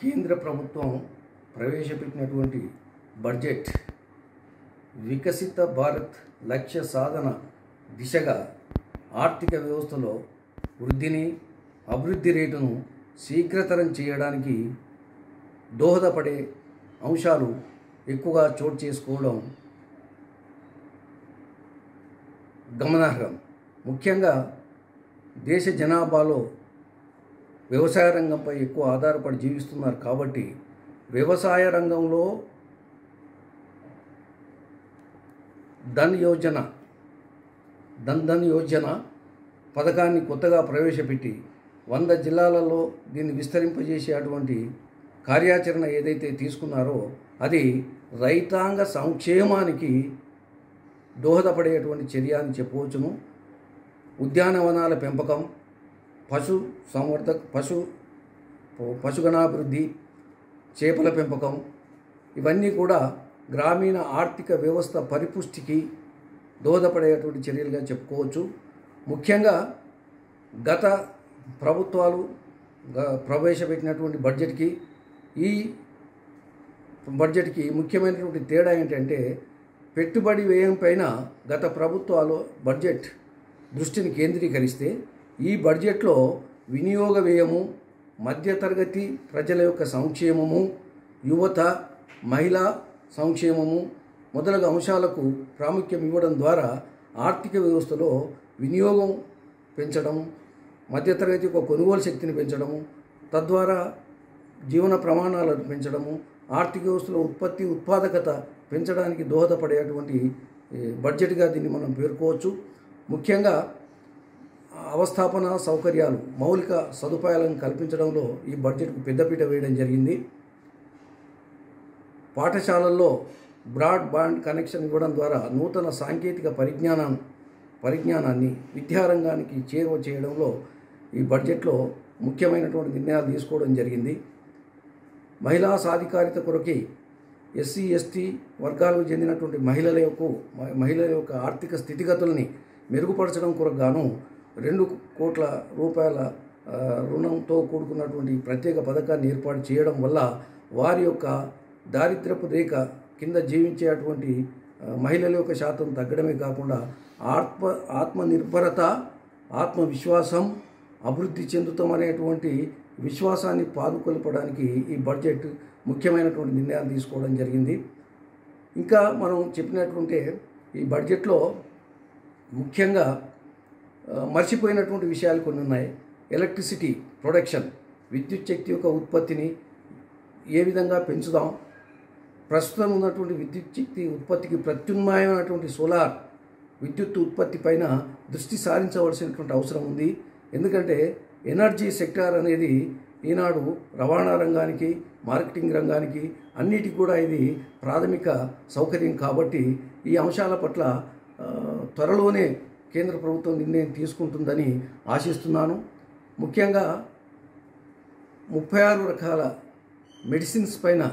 కేంద్ర ప్రభుత్వం ప్రవేశపెట్టినటువంటి బడ్జెట్ వికసిత భారత్ లక్ష్య సాధన దిశగా ఆర్థిక వ్యవస్థలో వృద్ధిని అభివృద్ధి రేటును శీఘ్రతరం చేయడానికి దోహదపడే అంశాలు ఎక్కువగా చోటు చేసుకోవడం గమనార్హం. ముఖ్యంగా దేశ జనాభాలో వ్యవసాయ రంగంపై ఎక్కువ ఆధారపడి జీవిస్తున్నారు కాబట్టి వ్యవసాయ రంగంలో ధన్ యోజన పథకాన్ని కొత్తగా ప్రవేశపెట్టి 100 జిల్లాలలో దీన్ని విస్తరింపజేసేటువంటి కార్యాచరణ ఏదైతే తీసుకున్నారో అది రైతాంగ సంక్షేమానికి దోహదపడేటువంటి చర్య అని చెప్పవచ్చును. ఉద్యానవనాల పెంపకం, పశుగణాభివృద్ధి, చేపల పెంపకం ఇవన్నీ కూడా గ్రామీణ ఆర్థిక వ్యవస్థ పరిపుష్టికి దోహదపడేటువంటి చర్యలుగా చెప్పుకోవచ్చు. ముఖ్యంగా గత ప్రభుత్వాలు ప్రవేశపెట్టినటువంటి ఈ బడ్జెట్కి ముఖ్యమైనటువంటి తేడా ఏంటంటే పెట్టుబడి వ్యయం పైన గత ప్రభుత్వాలు బడ్జెట్ దృష్టిని కేంద్రీకరిస్తే ఈ బడ్జెట్లో వినియోగ వ్యయము, మధ్యతరగతి ప్రజల యొక్క సంక్షేమము, యువత, మహిళా సంక్షేమము మొదలగు అంశాలకు ప్రాముఖ్యం ఇవ్వడం ద్వారా ఆర్థిక వ్యవస్థలో వినియోగం పెంచడం, మధ్యతరగతి యొక్క కొనుగోలు శక్తిని పెంచడము, తద్వారా జీవన ప్రమాణాలను పెంచడము, ఆర్థిక వ్యవస్థలో ఉత్పాదకత పెంచడానికి దోహదపడేటువంటి బడ్జెట్గా దీన్ని మనం పేర్కోవచ్చు. ముఖ్యంగా అవస్థాపన సౌకర్యాలు, మౌలిక సదుపాయాలను కల్పించడంలో ఈ బడ్జెట్కు పెద్దపీట వేయడం జరిగింది. పాఠశాలల్లో బ్రాడ్బ్యాండ్ కనెక్షన్ ఇవ్వడం ద్వారా నూతన సాంకేతిక పరిజ్ఞానాన్ని విద్యారంగానికి చేరువ చేయడంలో ఈ బడ్జెట్లో ముఖ్యమైనటువంటి నిర్ణయాలు తీసుకోవడం జరిగింది. మహిళా సాధికారిత కొరకి ఎస్సీ ఎస్టీ వర్గాలకు చెందినటువంటి మహిళల యొక్క ఆర్థిక స్థితిగతుల్ని మెరుగుపరచడం కొరకు గాను 2 కోట్ల రూపాయల రుణంతో కూడుకున్నటువంటి ప్రత్యేక పథకాన్ని ఏర్పాటు చేయడం వల్ల వారి యొక్క దారిద్ర్యపు రేఖ కింద జీవించేటువంటి మహిళల యొక్క శాతం తగ్గడమే కాకుండా ఆత్మనిర్భరత, ఆత్మవిశ్వాసం, అభివృద్ధి చెందుతామనేటువంటి విశ్వాసాన్ని పాదుకొల్పడానికి ఈ బడ్జెట్ ముఖ్యమైనటువంటి నిర్ణయాలు తీసుకోవడం జరిగింది. ఇంకా మనం చెప్పినట్టుంటే ఈ బడ్జెట్లో ముఖ్యంగా మర్చిపోయినటువంటి విషయాలు కొన్ని ఉన్నాయి. ఎలక్ట్రిసిటీ ప్రొడక్షన్, విద్యుత్ శక్తి యొక్క ఉత్పత్తిని ఏ విధంగా పెంచుదాం, ప్రస్తుతం ఉన్నటువంటి విద్యుత్ శక్తి ఉత్పత్తికి ప్రత్యామ్నాయమైనటువంటి సోలార్ విద్యుత్ ఉత్పత్తి పైన దృష్టి సారించవలసినటువంటి అవసరం ఉంది. ఎందుకంటే ఎనర్జీ సెక్టార్ అనేది ఈనాడు రవాణా రంగానికి, మార్కెటింగ్ రంగానికి అన్నిటికీ కూడా ఇది ప్రాథమిక సౌకర్యం కాబట్టి ఈ అంశాల పట్ల త్వరలోనే కేంద్ర ప్రభుత్వం నిర్ణయం తీసుకుంటుందని ఆశిస్తున్నాను. ముఖ్యంగా 36 రకాల మెడిసిన్స్ పైన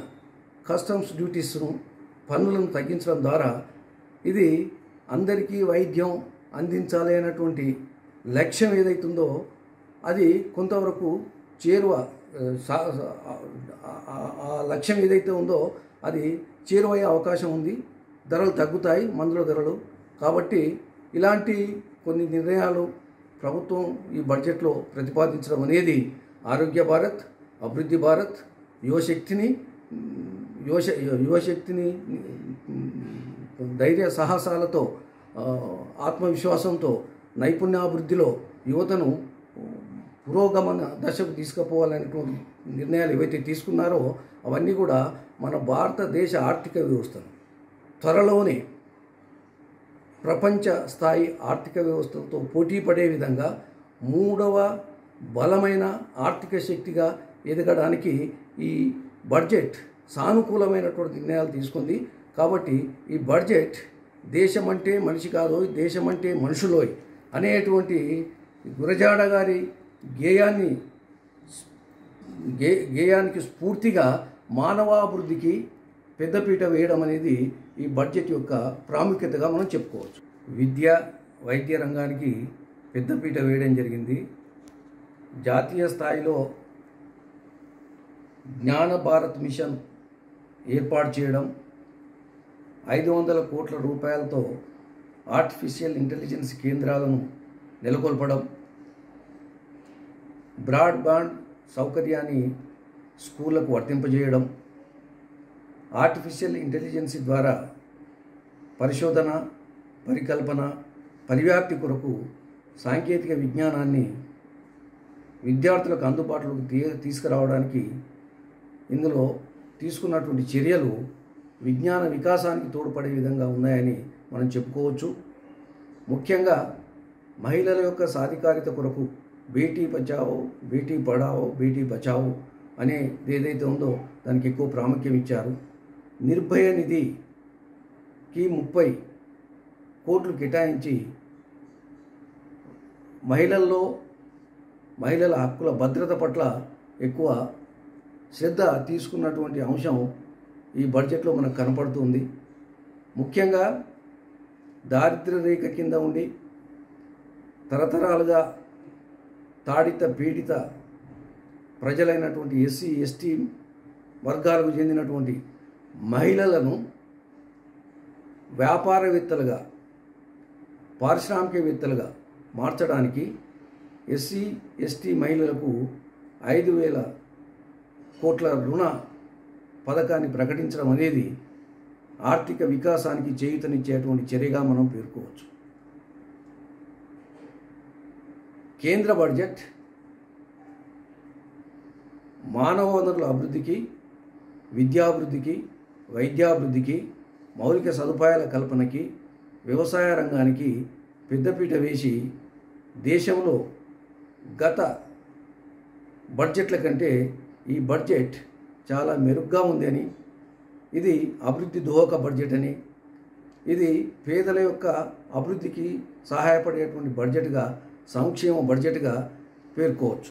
కస్టమ్స్ డ్యూటీస్ను, పన్నులను తగ్గించడం ద్వారా ఇది అందరికీ వైద్యం అందించాలి అనేటువంటి లక్ష్యం ఏదైతుందో అది కొంతవరకు ఆ లక్ష్యం ఏదైతే ఉందో అది చేరువయ్యే అవకాశం ఉంది. ధరలు తగ్గుతాయి, మందుల ధరలు. కాబట్టి ఇలాంటి కొన్ని నిర్ణయాలు ప్రభుత్వం ఈ బడ్జెట్లో ప్రతిపాదించడం అనేది ఆరోగ్య భారత్, అభివృద్ధి భారత్, యువశక్తిని ధైర్య సాహసాలతో, ఆత్మవిశ్వాసంతో, నైపుణ్యాభివృద్ధిలో యువతను పురోగమన దశకు తీసుకుపోవాలనేటువంటి నిర్ణయాలు ఏవైతే తీసుకున్నారో అవన్నీ కూడా మన భారతదేశ ఆర్థిక వ్యవస్థను త్వరలోనే ప్రపంచ స్థాయి ఆర్థిక వ్యవస్థలతో పోటీ పడే విధంగా 3వ బలమైన ఆర్థిక శక్తిగా ఎదగడానికి ఈ బడ్జెట్ సానుకూలమైనటువంటి నిర్ణయాలు తీసుకుంది. కాబట్టి ఈ బడ్జెట్ దేశమంటే మనిషి కాదోయ్, దేశమంటే మనుషులోయ్ అనేటువంటి గురజాడ గారి గేయానికి స్ఫూర్తిగా మానవాభివృద్ధికి పెద్దపీట వేయడం అనేది ఈ బడ్జెట్ యొక్క ప్రాముఖ్యతగా మనం చెప్పుకోవచ్చు. విద్య, వైద్య రంగానికి పెద్దపీట వేయడం జరిగింది. జాతీయ స్థాయిలో జ్ఞాన భారత్ మిషన్ ఏర్పాటు చేయడం, 500 కోట్ల రూపాయలతో ఆర్టిఫిషియల్ ఇంటెలిజెన్స్ కేంద్రాలను నెలకొల్పడం, బ్రాడ్బ్యాండ్ సౌకర్యాన్ని స్కూళ్లకు వర్తింపజేయడం, ఆర్టిఫిషియల్ ఇంటెలిజెన్స్ ద్వారా పరిశోధన, పరికల్పన, పరివ్యాప్తి కొరకు సాంకేతిక విజ్ఞానాన్ని విద్యార్థులకు అందుబాటులోకి తీసుకురావడానికి ఇందులో తీసుకున్నటువంటి చర్యలు విజ్ఞాన వికాసానికి తోడ్పడే విధంగా ఉన్నాయని మనం చెప్పుకోవచ్చు. ముఖ్యంగా మహిళల యొక్క సాధికారిత కొరకు బేటీ బచావో, బేటీ పడావో, బేటీ బచావో అనేది ఏదైతే ఉందో దానికి ఎక్కువ ప్రాముఖ్యం ఇచ్చారు. నిర్భయ నిధికి 30 కోట్లు కేటాయించి మహిళల హక్కుల భద్రత పట్ల ఎక్కువ శ్రద్ధ తీసుకున్నటువంటి అంశం ఈ బడ్జెట్లో మనకు కనపడుతుంది. ముఖ్యంగా దారిద్ర్య రేఖ కింద ఉండి తరతరాలుగా తాడిత పీడిత ప్రజలైనటువంటి ఎస్సీ ఎస్టీ వర్గాలకు చెందినటువంటి మహిళలను వ్యాపారవేత్తలుగా, పారిశ్రామికవేత్తలుగా మార్చడానికి ఎస్సీ ఎస్టీ మహిళలకు 5,000 కోట్ల రుణ పథకాన్ని ప్రకటించడం అనేది ఆర్థిక వికాసానికి చేయూతనిచ్చేటువంటి చర్యగా మనం పేర్కోవచ్చు. కేంద్ర బడ్జెట్ మానవ వనరుల అభివృద్ధికి, విద్యాభివృద్ధికి, వైద్యాభివృద్ధికి, మౌలిక సదుపాయాల కల్పనకి, వ్యవసాయ రంగానికి పెద్దపీట వేసి దేశంలో గత బడ్జెట్ల కంటే ఈ బడ్జెట్ చాలా మెరుగ్గా ఉందని, ఇది అభివృద్ధి దోహక బడ్జెట్ అని, ఇది పేదల యొక్క అభివృద్ధికి సహాయపడేటువంటి బడ్జెట్గా, సంక్షేమ బడ్జెట్గా పేర్కోవచ్చు.